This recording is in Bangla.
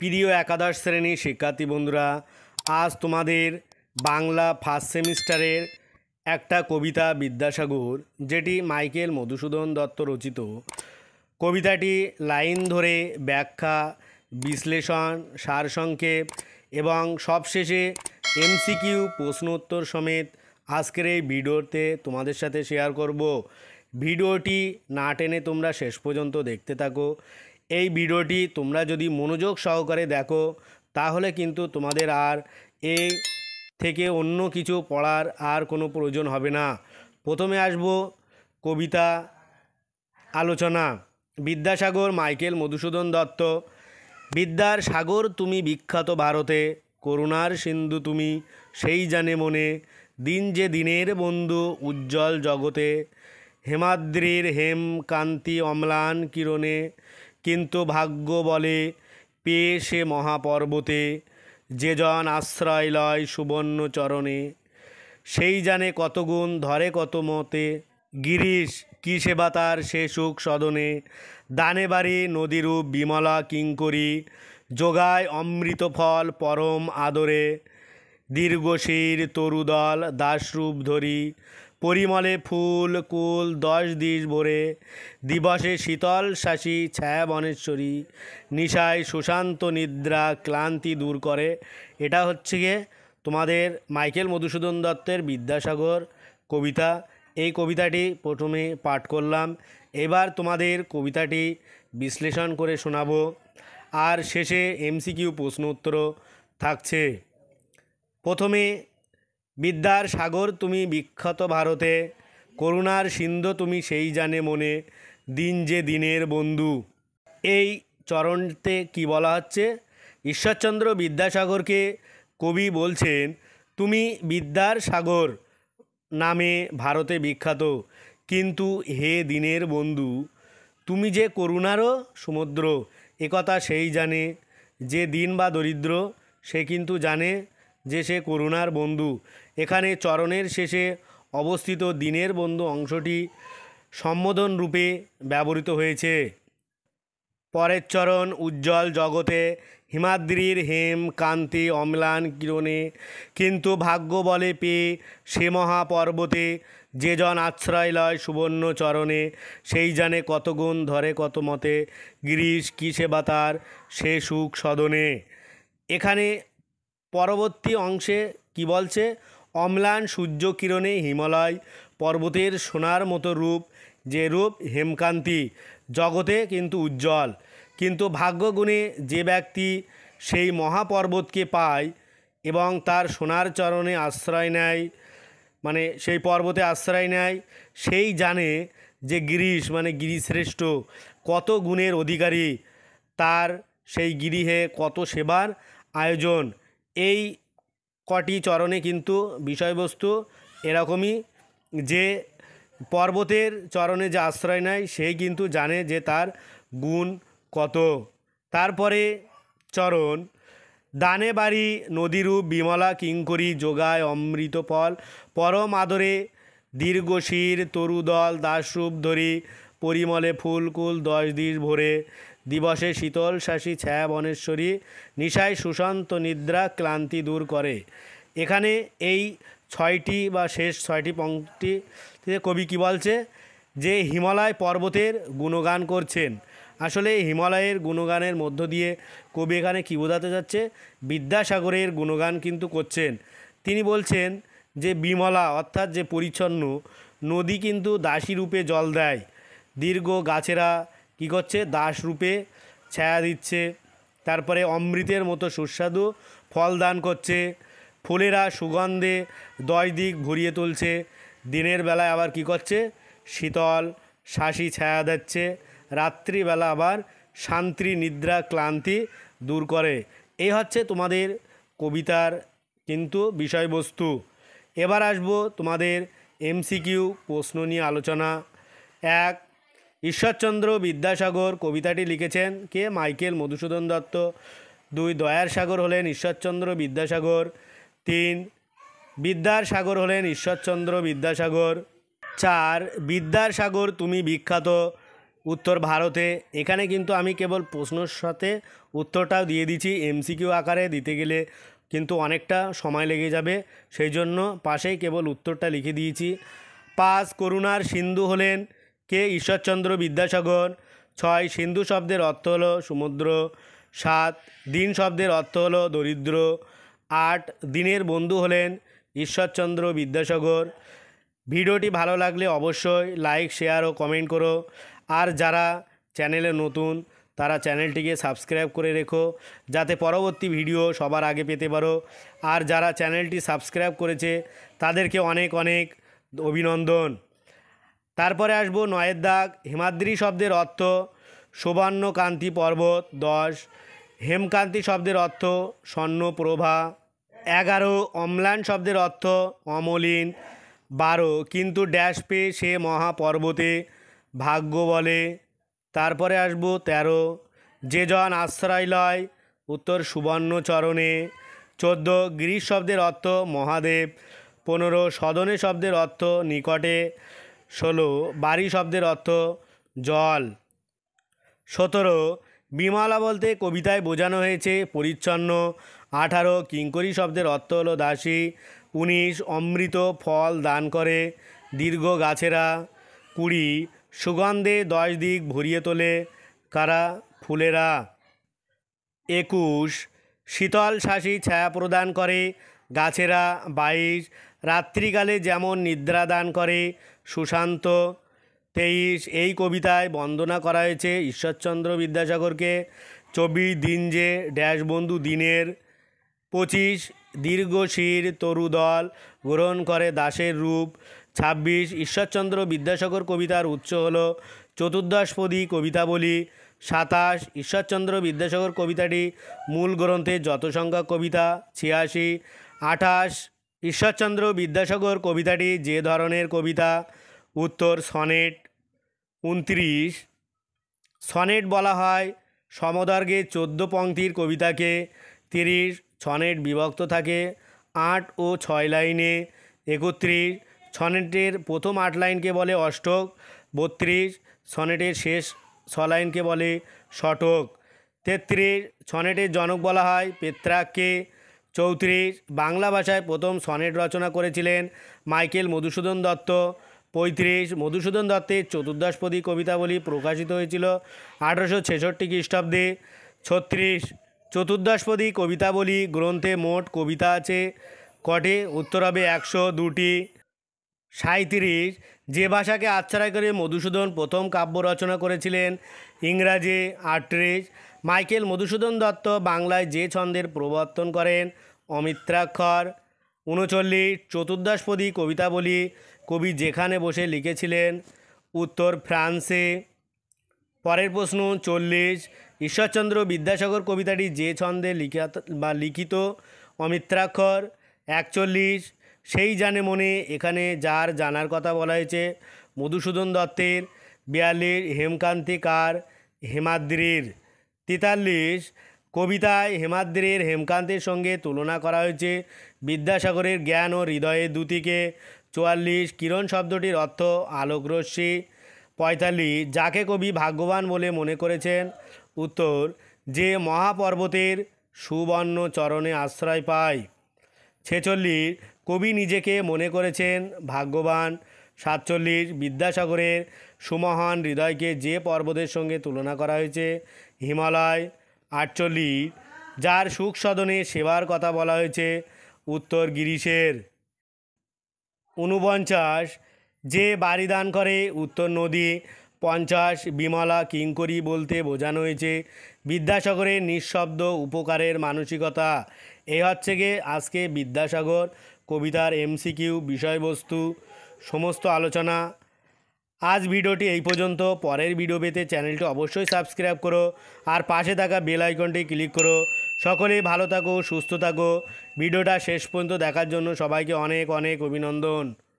প্রিয় একাদশ শ্রেণীর শিক্ষার্থী বন্ধুরা, আজ তোমাদের বাংলা ফার্স্ট সেমিস্টারের একটা কবিতা বিদ্যাসাগর, যেটি মাইকেল মধুসূদন দত্ত রচিত। কবিতাটি লাইন ধরে ব্যাখ্যা, বিশ্লেষণ, সারসংক্ষেপ এবং সবশেষে এমসিকিউ প্রশ্ন উত্তর সমেত আজকের এই ভিডিওতে তোমাদের সাথে শেয়ার করব। ভিডিওটি না টেনে তোমরা শেষ পর্যন্ত দেখতে থাকো। এই ভিডিওটি তোমরা যদি মনোযোগ সহকারে দেখো তাহলে কিন্তু তোমাদের আর এই থেকে অন্য কিছু পড়ার আর কোনো প্রয়োজন হবে না। প্রথমে আসব কবিতা আলোচনা। বিদ্যাসাগর মাইকেল মধুসূদন দত্ত। বিদ্যার সাগর তুমি বিখ্যাত ভারতে, করুণার সিন্ধু তুমি সেই জানে মনে, দিন যে দিনের বন্ধু উজ্জ্বল জগতে, হেমাদ্রির হেম কান্তি অম্লান কিরণে, কিন্তু ভাগ্য বলে পেয়ে সে মহাপর্বতে, যে জন আশ্রয় লয় সুবর্ণ চরণে, সেই জানে কত গুণ ধরে কত মতে, গিরিশ কি সেবা তার সে সুখ সদনে, দানে বাড়ি নদীরূপ বিমলা কিঙ্করী, যোগায় অমৃত ফল পরম আদরে, দীর্ঘশির তরুদল দাসরূপ ধরি, পরিমলে ফুল কুল 10 দিশ ভরে, দিবসে শীতল শাসী ছায়া বনেশ্বরী, নিশায় সুশান্ত নিদ্রা ক্লান্তি দূর করে। এটা হচ্ছে গিয়ে তোমাদের মাইকেল মধুসূদন দত্তের বিদ্যাসাগর কবিতা। এই কবিতাটি প্রথমে পাঠ করলাম, এবার তোমাদের কবিতাটি বিশ্লেষণ করে শোনাবো, আর শেষে এমসিকিউ প্রশ্ন উত্তর থাকছে। প্রথমে, বিদ্যার সাগর তুমি বিখ্যাত ভারতে, করুণার সিন্ধু তুমি সেই জানে মনে, দিন যে দিনের বন্ধু। এই চরণতে কি বলা হচ্ছে? ঈশ্বরচন্দ্র বিদ্যাসাগরকে কবি বলছেন, তুমি বিদ্যার সাগর নামে ভারতে বিখ্যাত, কিন্তু হে দিনের বন্ধু, তুমি যে করুণারও সমুদ্র। একথা সেই জানে যে দিন বা দরিদ্র, সে কিন্তু জানে যে সে করুণার বন্ধু। এখানে চরণের শেষে অবস্থিত দিনের বন্ধু অংশটি সম্বোধন রূপে ব্যবহৃত হয়েছে। পরের চরণ, উজ্জ্বল জগতে হিমাদ্রির হেম কান্তি অম্লান কিরণে, কিন্তু ভাগ্য বলে পেয়ে সে মহাপর্বতে, যে জন আশ্রয় লয় সুবর্ণ চরণে, সেই জানে কত গুণ ধরে কত মতে, গিরিশ কি সেবা তার সে সুখ সদনে। এখানে পরবর্তী অংশে কি বলছে? অম্লান সূর্য কিরণে হিমালয় পর্বতের সোনার মতো রূপ, যে রূপ হেমকান্তি জগতে কিন্তু উজ্জ্বল, কিন্তু ভাগ্যগুণে যে ব্যক্তি সেই মহাপর্বতকে পায় এবং তার সোনার চরণে আশ্রয় নেয়, মানে সেই পর্বতে আশ্রয় নেয়, সেই জানে যে গিরিশ মানে গিরিশ্রেষ্ঠ কত গুণের অধিকারী, তার সেই গিরিহে কত সেবার আয়োজন। এই কটি চরণে কিন্তু বিষয়বস্তু এরকমই, যে পর্বতের চরণে যে আশ্রয় নেয় সেই কিন্তু জানে যে তার গুণ কত। তারপরে চরণ, দানে বাড়ি নদীরূপ বিমলা কিঙ্করী, যোগায় অমৃত ফল পরম আদরে, দীর্ঘশির তরুদল দাসরূপ ধরি, পরিমলে ফুলকুল 10 দিশ ভরে, দিবসে শীতল শাসী ছায়া বনেশ্বরী, নিশায় সুশান্ত নিদ্রা ক্লান্তি দূর করে। এখানে এই 6টি বা শেষ 6টি পংক্তিতে কবি কী বলছে? যে হিমালয় পর্বতের গুণগান করছেন। আসলে হিমালয়ের গুণগানের মধ্য দিয়ে কবি এখানে কী বোঝাতে যাচ্ছে? বিদ্যাসাগরের গুণগান কিন্তু করছেন। তিনি বলছেন যে বিমলা অর্থাৎ যে পরিচ্ছন্ন নদী কিন্তু দাসী রূপে জল দেয়, দীর্ঘ গাছেরা কী করছে? দাস রূপে ছায়া দিচ্ছে। তারপরে অমৃতের মতো সুস্বাদু ফল দান করছে, ফুলেরা সুগন্ধে 10 দিক ভরিয়ে তুলছে, দিনের বেলায় আবার কী করছে? শীতল শাসী ছায়া দিচ্ছে, রাত্রিবেলা আবার শান্তি নিদ্রা ক্লান্তি দূর করে। এই হচ্ছে তোমাদের কবিতার কিন্তু বিষয়বস্তু। এবার আসবো তোমাদের এমসিকিউ প্রশ্ন নিয়ে আলোচনা। 1, ঈশ্বরচন্দ্র বিদ্যাসাগর কবিতাটি লিখেছেন কে? মাইকেল মধুসূদন দত্ত। 2, দয়ার সাগর হলেন ঈশ্বরচন্দ্র বিদ্যাসাগর। 3, বিদ্যার সাগর হলেন ঈশ্বরচন্দ্র বিদ্যাসাগর। 4, বিদ্যার সাগর তুমি বিখ্যাত উত্তর ভারতে। এখানে কিন্তু আমি কেবল প্রশ্নর সাথে উত্তরটাও দিয়ে দিচ্ছি, এমসিকিউ আকারে দিতে গেলে কিন্তু অনেকটা সময় লেগে যাবে, সেই জন্য পাশেই কেবল উত্তরটা লিখে দিয়েছি। 5 করুণার সিন্ধু হলেন কে? ঈশ্বরচন্দ্র বিদ্যাসাগর। 6 সিন্ধু শব্দের অর্থ হলো সমুদ্র। 7 দিন শব্দের অর্থ হলো দরিদ্র। 8 দিনের বন্ধু হলেন ঈশ্বরচন্দ্র বিদ্যাসাগর। ভিডিওটি ভালো লাগলে অবশ্যই লাইক, শেয়ার ও কমেন্ট করো। আর যারা চ্যানেলে নতুন তারা চ্যানেলটিকে সাবস্ক্রাইব করে রেখো, যাতে পরবর্তী ভিডিও সবার আগে পেতে পারো। আর যারা চ্যানেলটি সাবস্ক্রাইব করেছে তাদেরকে অনেক অনেক অভিনন্দন। তারপরে আসবো 9 দাগ। হিমাদ্রি শব্দের অর্থ সুবর্ণকান্তি পর্বত। 10 হেমকান্তি শব্দের অর্থ স্বর্ণপ্রভা। 11 অম্লান শব্দের অর্থ অমলিন। 12 কিন্তু ড্যাশ পেয়ে সে মহাপর্বতে ভাগ্য বলে। তারপরে আসবো 13 যে জন আশ্রয় লয়, উত্তর সুবর্ণচরণে। 14 গিরিশ শব্দের অর্থ মহাদেব। 15 সদনে শব্দের অর্থ নিকটে। 16 বাড়ি শব্দের অর্থ জল। 17 বিমলা বলতে কবিতায় বোঝানো হয়েছে পরিচ্ছন্ন। 18 কিঙ্করী শব্দের অর্থ হলো দাসী। 19 অমৃত ফল দান করে দীর্ঘ গাছেরা। 20 সুগন্ধে 10 দিক ভরিয়ে তোলে কারা? ফুলেরা। 21 শীতল শাসী ছায়া প্রদান করে গাছেরা। 22 রাত্রিকালে যেমন নিদ্রা দান করে সুশান্ত। 23 এই কবিতায় বন্দনা করা হয়েছে ঈশ্বরচন্দ্র বিদ্যাসাগরকে। 24 দিন যে ড্যাশ বন্ধু দিনের। 25 দীর্ঘশির তরুদল গ্রহণ করে দাসের রূপ। 26 ঈশ্বরচন্দ্র বিদ্যাসাগর কবিতার উৎস হল চতুর্দশপদী কবিতাবলী। 27 ঈশ্বরচন্দ্র বিদ্যাসাগর কবিতাটি মূল গ্রন্থে যত সংখ্যক কবিতা 86। 28 ঈশ্বরচন্দ্র বিদ্যাসাগর কবিতাটি যে ধরনের কবিতা? উত্তর সনেট। 29 সনেট বলা হয় সমদৈর্ঘ্যে 14 পংক্তির কবিতাকে। 30 সনেট বিভক্ত থাকে 8 ও 6 লাইনে। 31 সনেটের প্রথম 8 লাইনকে বলে অষ্টক। 32 সনেটের শেষ 6 লাইনকে বলে শতক। 33 সনেটের জনক বলা হয় পেত্রাককে। 34 বাংলা ভাষায় প্রথম সনেট রচনা করেছিলেন মাইকেল মধুসূদন দত্ত। 35 মধুসূদন দত্তের চতুর্দশপদী কবিতাবলী প্রকাশিত হয়েছিল 1866 খ্রিস্টাব্দে। 36 চতুর্দশপদী কবিতাবলী গ্রন্থে মোট কবিতা আছে কটি? উত্তর হবে 102টি। 37 যে ভাষাকে আশ্রয় করে মধুসূদন প্রথম কাব্য রচনা করেছিলেন ইংরাজি। 38 মাইকেল মধুসূদন দত্ত বাংলায় যে ছন্দের প্রবর্তন করেন অমিত্রাক্ষর। 39 চতুর্দশপদী কবিতাবলী কবি যেখানে বসে লিখেছিলেন? উত্তর ফ্রান্সে। পরের প্রশ্ন 40 ঈশ্বরচন্দ্র বিদ্যাসাগর কবিতাটি যে ছন্দে লিখিত অমিত্রাক্ষর। 41 সেই জানে মনে এখানে যার জানার কথা বলা হয়েছে মধুসূদন দত্তের। 42 হেমকান্তি কার? হেমাদ্রির। 43 কবিতায় হেমাদ্রির হেমকান্তের সঙ্গে তুলনা করা হয়েছে বিদ্যাসাগরের জ্ঞান ও হৃদয়ের দ্যুতিকে। 44 কিরণ শব্দটির অর্থ আলোকরশ্মি। 45 যাকে কবি ভাগ্যবান বলে মনে করেছেন? উত্তর যে মহাপর্বতের সুবর্ণ চরণে আশ্রয় পায়। 46 কবি নিজেকে মনে করেছেন ভাগ্যবান। 47 বিদ্যাসাগরের সুমহান হৃদয়কে যে পর্বতের সঙ্গে তুলনা করা হয়েছে? হিমালয়। 48 যার সুখ সদনে সেবার কথা বলা হয়েছে? উত্তর গিরিশের। 49 যে বাড়ি দান করে? উত্তর নদী। 50 বিমলা কিঙ্করী বলতে বোঝানো হয়েছে বিদ্যাসাগরের নিঃশব্দ উপকারের মানসিকতা। এই হচ্ছে গিয়ে আজকে বিদ্যাসাগর কবিতার এমসিকিউ বিষয়বস্তু সমস্ত আলোচনা। আজ ভিডিওটি এই পর্যন্ত। পরের ভিডিও পেতে চ্যানেলটি অবশ্যই সাবস্ক্রাইব করো আর পাশে থাকা বেল আইকনটি ক্লিক করো। সকলেই ভালো থাকো, সুস্থ থাকো। ভিডিওটা শেষ পর্যন্ত দেখার জন্য সবাইকে অনেক অনেক অভিনন্দন।